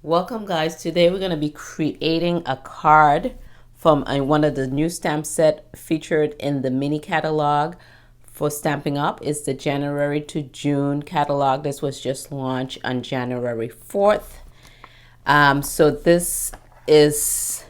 Welcome guys. Today we're going to be creating a card from one of the new stamp set featured in the mini catalog for Stampin' Up. It's the January to June catalog. This was just launched on January 4th. So this is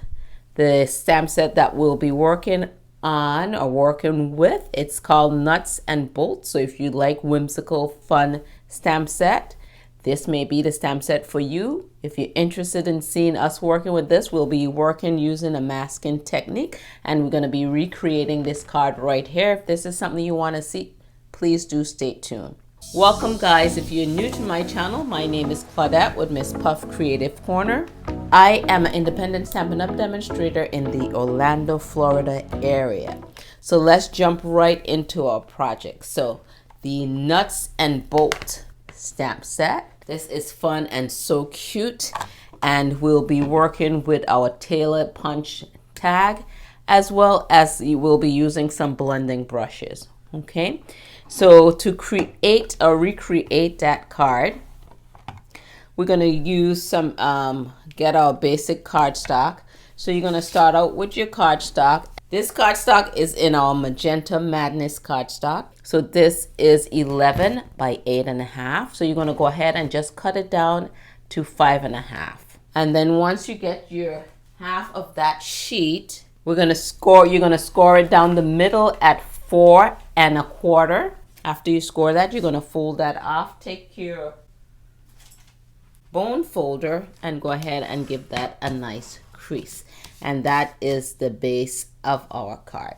the stamp set that we'll be working on or working with. It's called Nuts and Bolts. So if you like whimsical, fun stamp set, this may be the stamp set for you. If you're interested in seeing us working with this, we'll be working using a masking technique, and we're going to be recreating this card right here. If this is something you want to see, please do stay tuned. Welcome guys. If you're new to my channel, my name is Claudette with MsPuff Creative Corner. I am an independent Stampin' Up demonstrator in the Orlando, Florida area. So let's jump right into our project. So the Nuts and Bolt stamp set. This is fun and so cute, and we'll be working with our tailor punch tag, as well as you will be using some blending brushes. Okay, so to create or recreate that card, we're going to use some get our basic cardstock. So you're going to start out with your cardstock. This cardstock is in our Magenta Madness cardstock. So this is 11 by 8.5. So you're going to go ahead and just cut it down to 5.5. And then once you get your half of that sheet, you're going to score it down the middle at 4.25. After you score that, you're going to fold that off. Take your bone folder and go ahead and give that a nice crease. And that is the base of our card.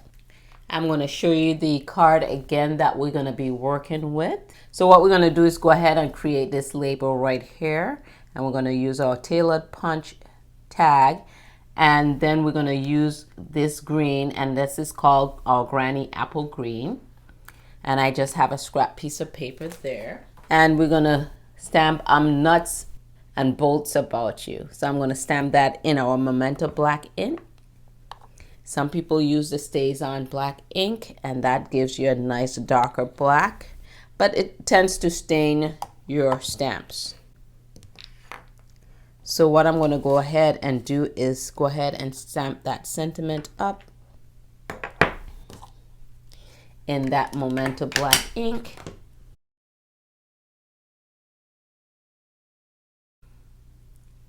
I'm going to show you the card again that we're going to be working with. So what we're going to do is go ahead and create this label right here, and we're going to use our tailored punch tag, and then we're going to use this green, and this is called our Granny Apple Green, and I just have a scrap piece of paper there, and we're going to stamp Nuts and Bolts About You. So I'm going to stamp that in our Memento black ink. Some people use the StazOn black ink, and that gives you a nice darker black, but it tends to stain your stamps. So what I'm going to go ahead and do is go ahead and stamp that sentiment up in that Memento black ink.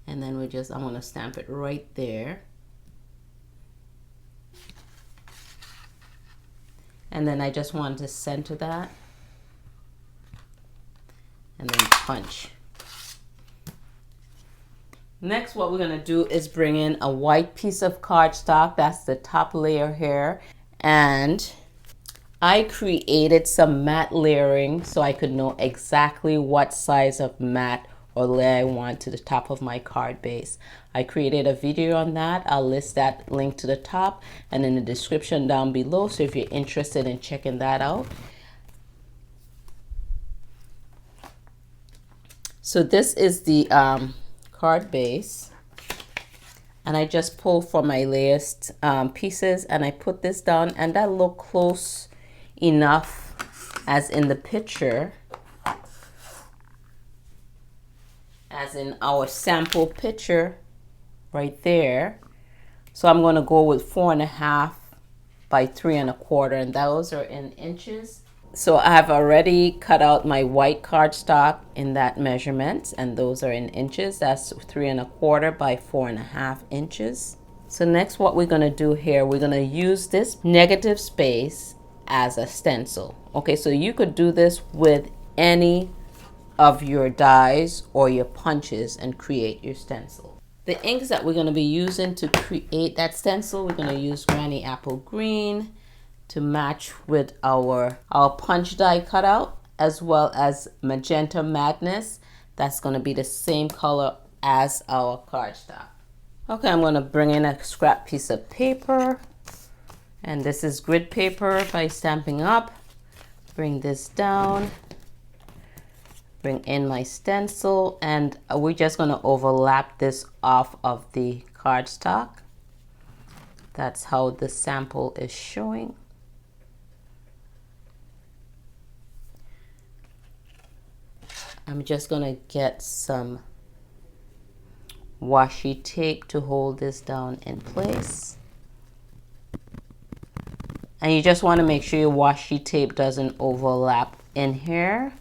And then I'm going to stamp it right there. And then I just want to center that and then punch. Next, what we're going to do is bring in a white piece of cardstock. That's the top layer here. And I created some matte layering so I could know exactly what size of matte or layer I want to the top of my card base. I created a video on that. I'll list that link to the top and in the description down below, so if you're interested in checking that out. So this is the card base, and I just pull from my layers pieces, and I put this down, and that look close enough as in the picture, as in our sample picture right there. So I'm going to go with 4.5 by 3.25, and those are in inches. So I've already cut out my white cardstock in that measurement, and those are in inches. That's 3.25 by 4.5 inches. So next, what we're going to do here, we're going to use this negative space as a stencil. Okay, so you could do this with any of your dies or your punches and create your stencil. The inks that we're going to be using to create that stencil, we're going to use Granny Apple Green to match with our punch die cutout, as well as Magenta Madness. That's going to be the same color as our cardstock. Okay, I'm going to bring in a scrap piece of paper, and this is grid paper by Stampin' Up. Bring this down. Bring in my stencil, and we're just going to overlap this off of the cardstock. That's how the sample is showing. I'm just going to get some washi tape to hold this down in place. And you just want to make sure your washi tape doesn't overlap in here,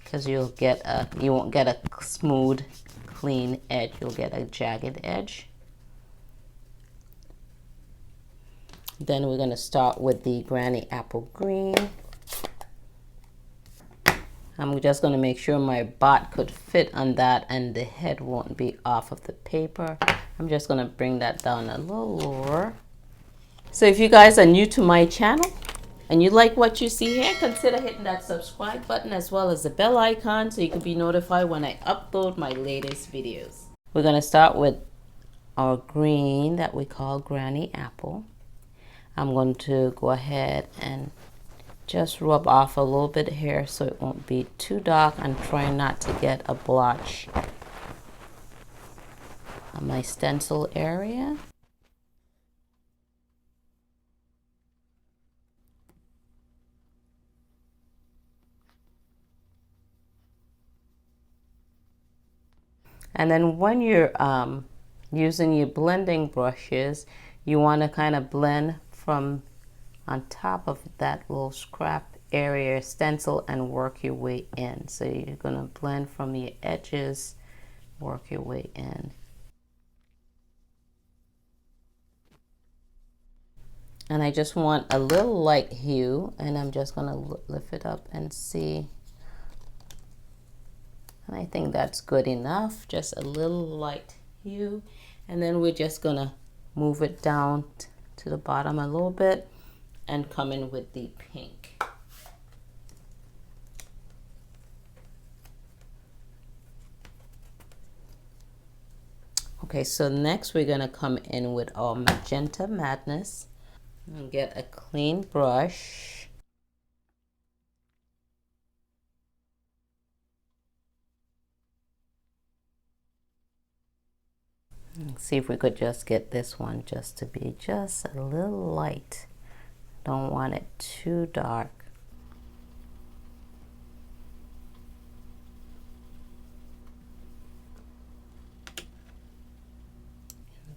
because you won't get a smooth, clean edge. You'll get a jagged edge. Then we're going to start with the Granny Apple Green. I'm just going to make sure my bot could fit on that and the head won't be off of the paper. I'm just going to bring that down a little lower. So if you guys are new to my channel and you like what you see here, consider hitting that subscribe button as well as the bell icon so you can be notified when I upload my latest videos. We're going to start with our green that we call Granny Apple. I'm going to go ahead and just rub off a little bit here so it won't be too dark. I'm trying not to get a blotch on my stencil area. And then when you're using your blending brushes, you want to kind of blend from on top of that little scrap area stencil and work your way in. So you're going to blend from your edges, work your way in. And I just want a little light hue, and I'm just going to lift it up and see. And I think that's good enough, just a little light hue. And then we're just gonna move it down to the bottom a little bit and come in with the pink. Okay, so next we're gonna come in with our Magenta Madness and get a clean brush. See if we could just get this one just to be just a little light. Don't want it too dark.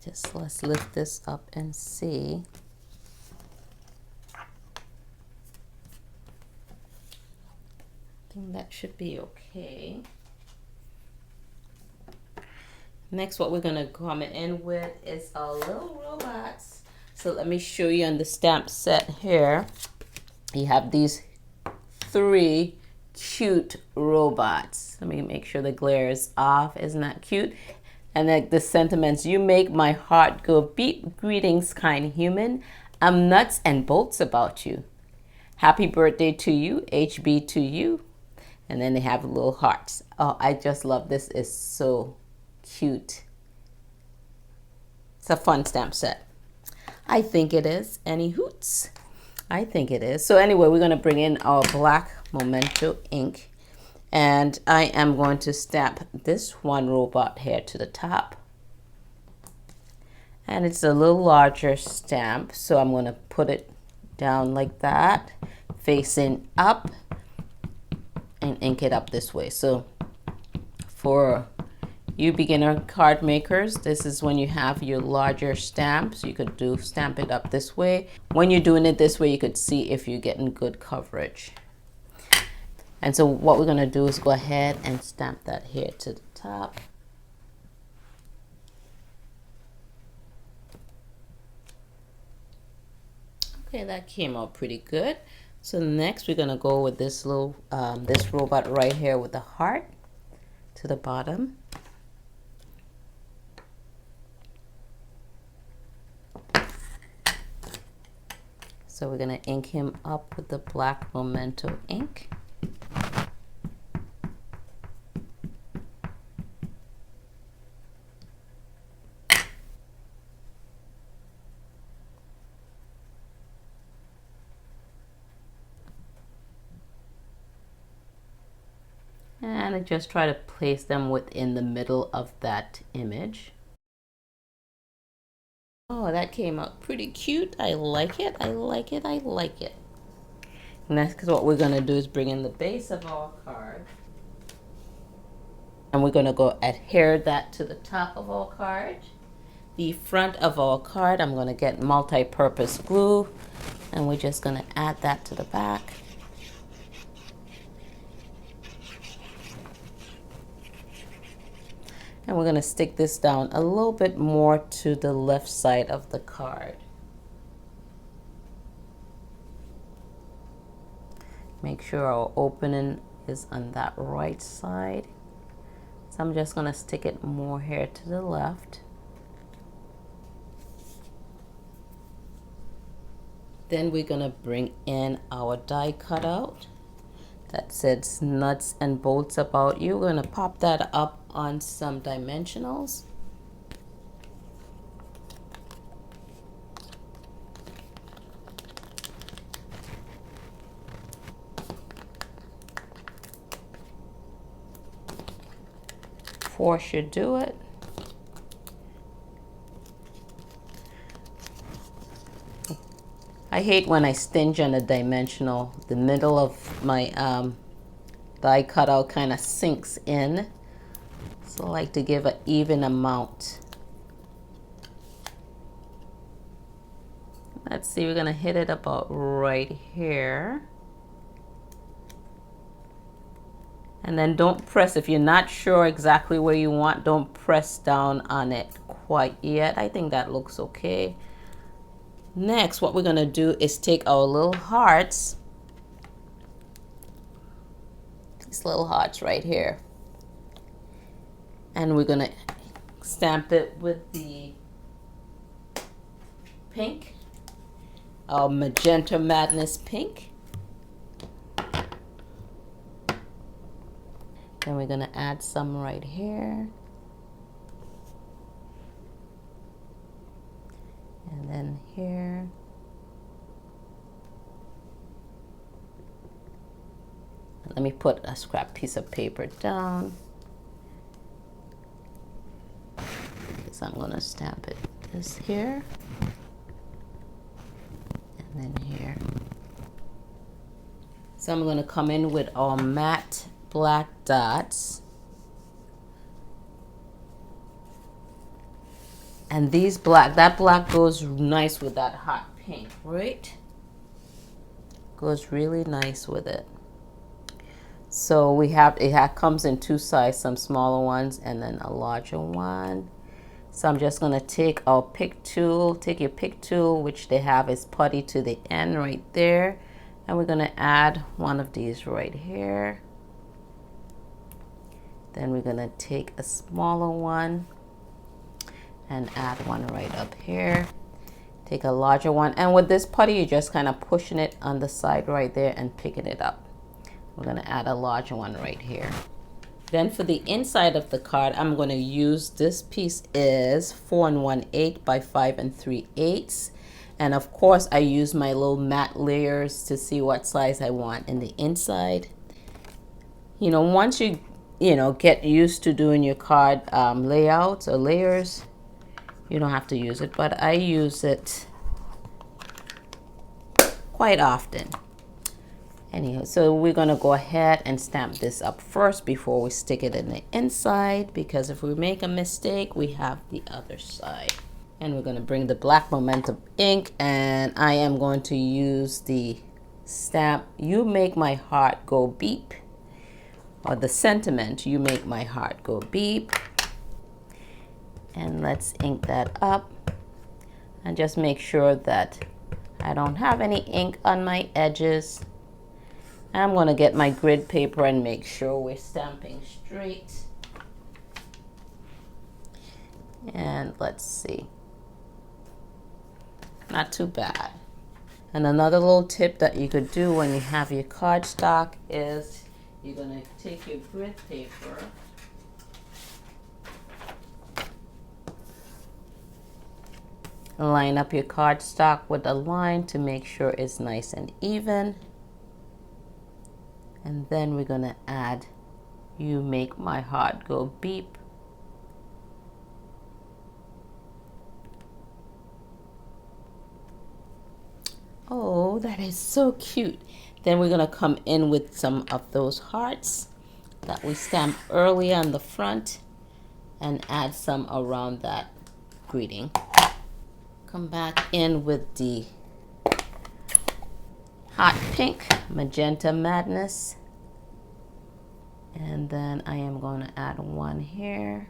Just let's lift this up and see. I think that should be okay. Next, what we're going to come in with is our little robots. So let me show you on the stamp set here. You have these 3 cute robots. Let me make sure the glare is off. Isn't that cute? And then the sentiments: you make my heart go beep. Greetings, kind human. I'm nuts and bolts about you. Happy birthday to you. HB to you. And then they have little hearts. Oh, I just love this. It's so cute. It's a fun stamp set. I think it is. Any hoots? I think it is. So anyway, we're going to bring in our black Memento ink, and I am going to stamp this one robot here to the top. And it's a little larger stamp, so I'm going to put it down like that, facing up, and ink it up this way. So for you beginner card makers, this is when you have your larger stamps. You could stamp it up this way. When you're doing it this way, you could see if you're getting good coverage. And so what we're going to do is go ahead and stamp that here to the top. Okay, that came out pretty good. So next we're going to go with this little this robot right here with the heart to the bottom. So we're going to ink him up with the black Memento ink. And I just try to place them within the middle of that image. Oh, that came out pretty cute. I like it. I like it. I like it. Next, what we're going to do is bring in the base of our card. And we're going to go adhere that to the top of our card. The front of our card, I'm going to get multi-purpose glue, and we're just going to add that to the back. And we're going to stick this down a little bit more to the left side of the card. Make sure our opening is on that right side. So I'm just going to stick it more here to the left. Then we're going to bring in our die cutout that says nuts and bolts about you. We're going to pop that up on some dimensionals. Four should do it. I hate when I stinge on a dimensional. The middle of my die cutout kind of sinks in. So I like to give an even amount. Let's see, we're going to hit it about right here. And then don't press, if you're not sure exactly where you want, don't press down on it quite yet. I think that looks okay. Next, what we're going to do is take our little hearts, these little hearts right here, and we're going to stamp it with the pink, our Magenta Madness pink. Then we're going to add some right here. And then here. Let me put a scrap piece of paper down. So I'm going to stamp it this here. And then here. So I'm going to come in with our matte black dots. And these black, that black goes nice with that hot pink, right? Goes really nice with it. So we have, comes in two sizes, some smaller ones and then a larger one. So I'm just gonna take our pick tool, take your pick tool, which they have is putty to the end right there. And we're gonna add one of these right here. Then we're gonna take a smaller one and add one right up here. Take a larger one, and with this putty you're just kind of pushing it on the side right there and picking it up. We're going to add a larger one right here. Then for the inside of the card, I'm going to use, this piece is 4 1/8 by 5 3/8, and of course I use my little matte layers to see what size I want in the inside. You know, once you get used to doing your card layouts or layers, you don't have to use it, but I use it quite often. Anyhow, so we're going to go ahead and stamp this up first before we stick it in the inside, because if we make a mistake, we have the other side. And we're going to bring the black momentum ink, and I am going to use the stamp, "You Make My Heart Go Beep," or the sentiment, "You Make My Heart Go Beep." And let's ink that up and just make sure that I don't have any ink on my edges. I'm going to get my grid paper and make sure we're stamping straight. And let's see. Not too bad. And another little tip that you could do when you have your cardstock is you're going to take your grid paper and line up your cardstock with a line to make sure it's nice and even. And then we're going to add "You Make My Heart Go Beep." Oh, that is so cute. Then we're going to come in with some of those hearts. that we stamped earlier on the front and add some around that greeting. Come back in with the hot pink, Magenta Madness. And then I am going to add one here.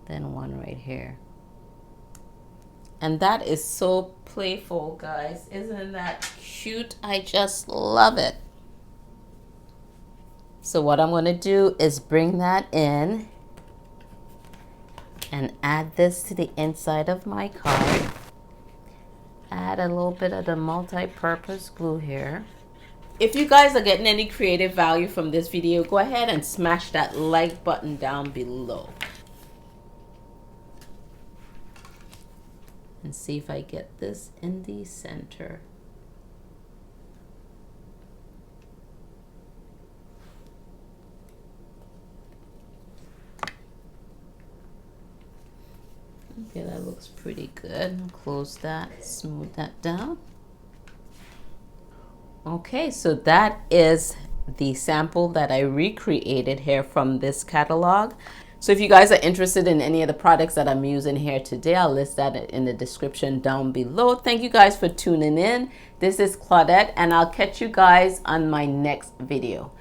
Then one right here. And that is so playful, guys. Isn't that cute? I just love it. So what I'm going to do is bring that in and add this to the inside of my card. Add a little bit of the multi-purpose glue here. If you guys are getting any creative value from this video, go ahead and smash that like button down below. And see if I get this in the center. Okay, that looks pretty good. Close that, smooth that down. Okay, so that is the sample that I recreated here from this catalog. So if you guys are interested in any of the products that I'm using here today, I'll list that in the description down below. Thank you guys for tuning in. This is Claudette, and I'll catch you guys on my next video.